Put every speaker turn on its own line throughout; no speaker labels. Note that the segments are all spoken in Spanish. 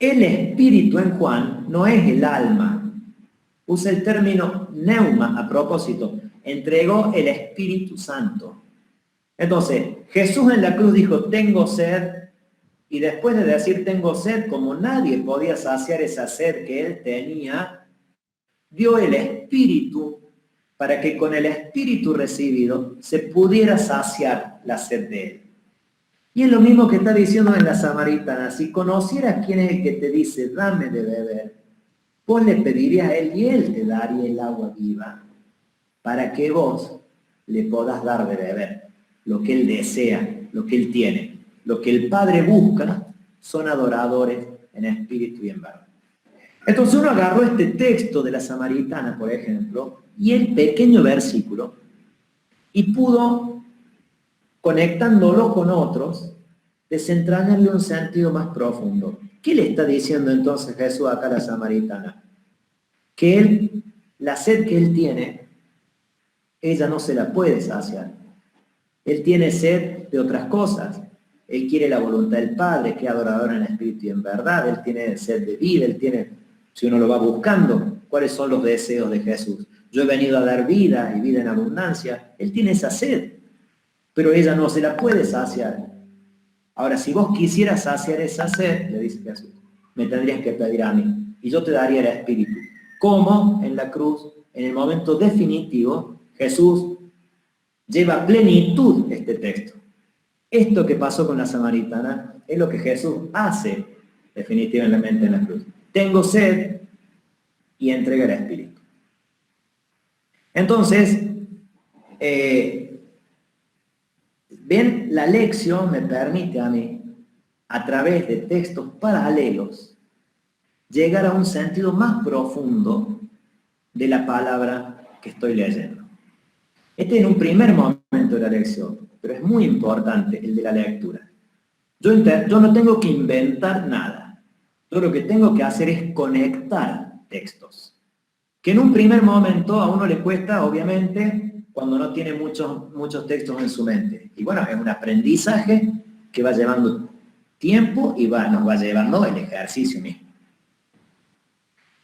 El espíritu en Juan no es el alma. Usa el término neuma a propósito. Entregó el Espíritu Santo. Entonces, Jesús en la cruz dijo, tengo sed, y después de decir tengo sed, como nadie podía saciar esa sed que él tenía, dio el Espíritu para que con el Espíritu recibido se pudiera saciar la sed de él. Y es lo mismo que está diciendo en la Samaritana. Si conocieras quién es el que te dice, dame de beber, vos le pedirías a él y él te daría el agua viva para que vos le podás dar de beber lo que él desea, lo que él tiene. Lo que el Padre busca son adoradores en espíritu y en verdad. Entonces uno agarró este texto de la Samaritana, por ejemplo, y el pequeño versículo, y pudo, conectándolo con otros, desentrañarle un sentido más profundo. ¿Qué le está diciendo entonces Jesús acá a la Samaritana? Que él, la sed que él tiene, ella no se la puede saciar. Él tiene sed de otras cosas. Él quiere la voluntad del Padre, que es adorador en espíritu y en verdad. Él tiene sed de vida, él tiene, si uno lo va buscando, cuáles son los deseos de Jesús. Yo he venido a dar vida y vida en abundancia. Él tiene esa sed, pero ella no se la puede saciar. Ahora, si vos quisieras saciar esa sed, le dice Jesús, me tendrías que pedir a mí, y yo te daría el espíritu. Como en la cruz, en el momento definitivo, Jesús lleva a plenitud este texto. Esto que pasó con la Samaritana es lo que Jesús hace definitivamente en la cruz. Tengo sed y entrega el Espíritu. Entonces, ven, la lección me permite a mí, a través de textos paralelos, llegar a un sentido más profundo de la palabra que estoy leyendo. Este es un primer momento de la lección, pero es muy importante el de la lectura. Yo no tengo que inventar nada. Yo lo que tengo que hacer es conectar textos. Que en un primer momento a uno le cuesta, obviamente, cuando no tiene muchos textos en su mente. Y bueno, es un aprendizaje que va llevando tiempo y nos va llevando el ejercicio mismo.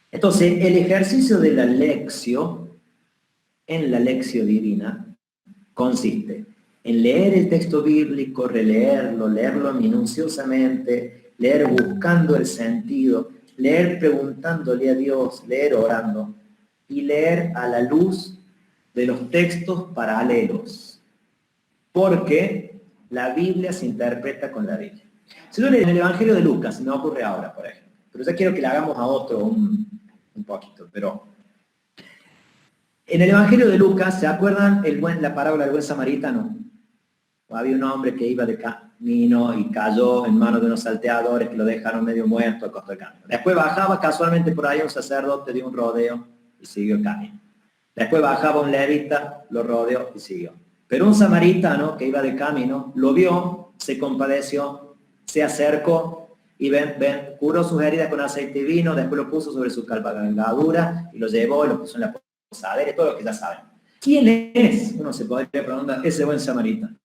Entonces, el ejercicio de la lección en la lección divina consiste en leer el texto bíblico, releerlo, leerlo minuciosamente, leer buscando el sentido, leer preguntándole a Dios, leer orando y leer a la luz de los textos paralelos, porque la Biblia se interpreta con la Biblia. Si yo leo en el Evangelio de Lucas, se me ocurre ahora, por ejemplo, pero ya quiero que le hagamos a otro un poquito, pero en el Evangelio de Lucas, ¿se acuerdan la parábola del buen samaritano? Había un hombre que iba de camino y cayó en manos de unos salteadores que lo dejaron medio muerto a costa del camino. Después bajaba casualmente por ahí un sacerdote, dio un rodeo y siguió el camino. Después bajaba un levita, lo rodeó y siguió. Pero un samaritano que iba de camino, lo vio, se compadeció, se acercó y curó sus heridas con aceite y vino, después lo puso sobre su cabalgadura y lo llevó y lo puso en la posadera y todo lo que ya saben. ¿Quién es? Uno se podría preguntar, ese buen samaritano.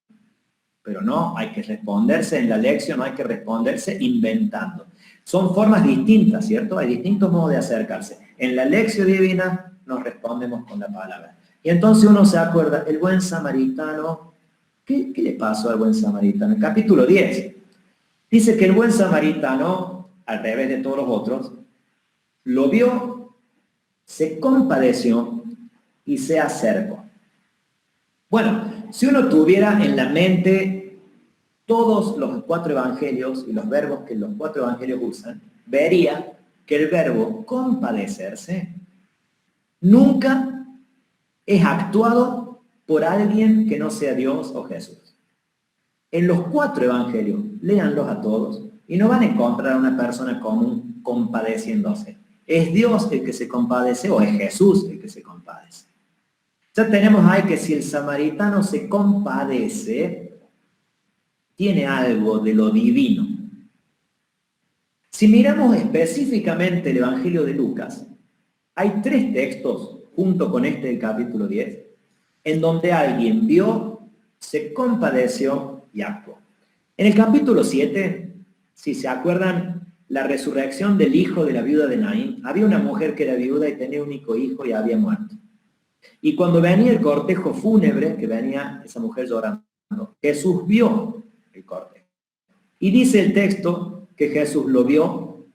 Pero no, hay que responderse en la lección, no hay que responderse inventando. Son formas distintas, ¿cierto? Hay distintos modos de acercarse. En la lección divina nos respondemos con la palabra. Y entonces uno se acuerda, el buen samaritano, ¿qué le pasó al buen samaritano? En el capítulo 10, dice que el buen samaritano, al revés de todos los otros, lo vio, se compadeció y se acercó. Bueno, si uno tuviera en la mente todos los 4 evangelios y los verbos que los 4 evangelios usan, vería que el verbo compadecerse nunca es actuado por alguien que no sea Dios o Jesús. En los 4 evangelios, léanlos a todos y no van a encontrar a una persona común compadeciéndose. ¿Es Dios el que se compadece o es Jesús el que se compadece? Ya tenemos ahí que si el samaritano se compadece, tiene algo de lo divino. Si miramos específicamente el Evangelio de Lucas, hay 3 textos, junto con este del capítulo 10, en donde alguien vio, se compadeció y actuó. En el capítulo 7, si se acuerdan, la resurrección del hijo de la viuda de Naín, había una mujer que era viuda y tenía un único hijo y había muerto. Y cuando venía el cortejo fúnebre, que venía esa mujer llorando, Jesús vio el cortejo. Y dice el texto que Jesús lo vio,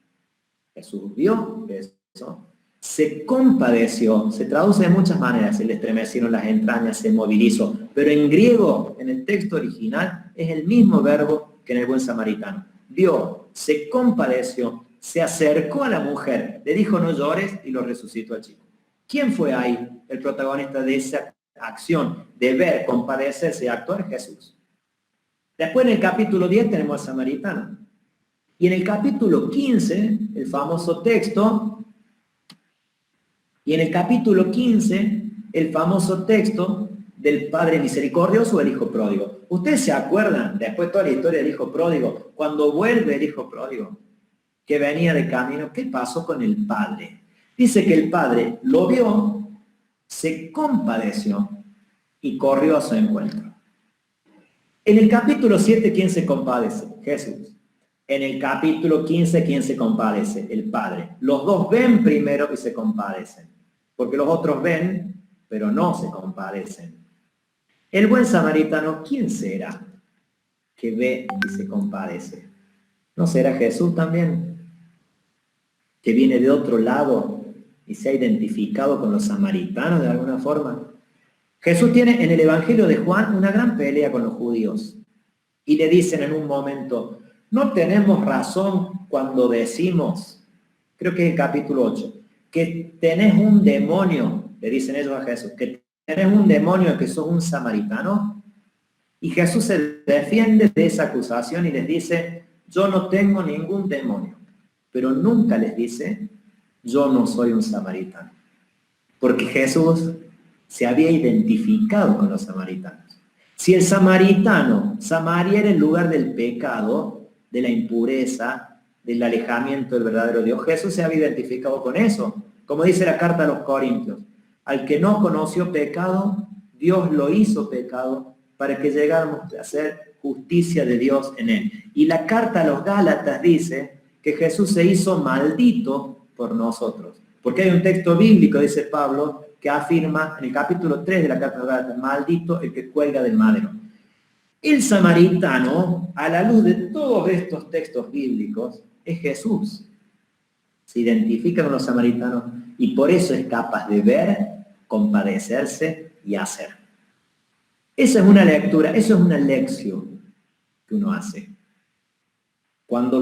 Jesús vio eso, se compadeció, se traduce de muchas maneras, se le estremecieron las entrañas, se movilizó, pero en griego, en el texto original, es el mismo verbo que en el buen samaritano. Vio, se compadeció, se acercó a la mujer, le dijo no llores y lo resucitó al chico. ¿Quién fue ahí el protagonista de esa acción de ver, compadecerse y actuar? Jesús. Después en el capítulo 10 tenemos al samaritano. Y en el capítulo 15, el famoso texto, del Padre misericordioso o el Hijo pródigo. ¿Ustedes se acuerdan, después de toda la historia del Hijo pródigo, cuando vuelve el Hijo pródigo, que venía de camino, qué pasó con el Padre? Dice que el Padre lo vio, se compadeció y corrió a su encuentro. En el capítulo 7, ¿quién se compadece? Jesús. En el capítulo 15, ¿quién se compadece? El Padre. Los dos ven primero y se compadecen, porque los otros ven, pero no se compadecen. El buen samaritano, ¿quién será que ve y se compadece? ¿No será Jesús también, que viene de otro lado y se ha identificado con los samaritanos de alguna forma? Jesús tiene en el Evangelio de Juan una gran pelea con los judíos y le dicen en un momento, no tenemos razón cuando decimos, creo que es el capítulo 8, que tenés un demonio, le dicen ellos a Jesús, que tenés un demonio que sos un samaritano. Y Jesús se defiende de esa acusación y les dice, yo no tengo ningún demonio, pero nunca les dice, yo no soy un samaritano. Porque Jesús se había identificado con los samaritanos. Si el samaritano, Samaria era el lugar del pecado, de la impureza, del alejamiento del verdadero Dios, Jesús se había identificado con eso. Como dice la carta a los Corintios, al que no conoció pecado, Dios lo hizo pecado para que llegáramos a hacer justicia de Dios en él. Y la carta a los Gálatas dice que Jesús se hizo maldito por nosotros. Porque hay un texto bíblico, dice Pablo, que afirma en el capítulo 3 de la carta a los Gálatas, maldito el que cuelga del madero. El samaritano, a la luz de todos estos textos bíblicos, es Jesús. Se identifica con los samaritanos y por eso es capaz de ver, compadecerse y hacer. Esa es una lectura, eso es una lección que uno hace. Cuando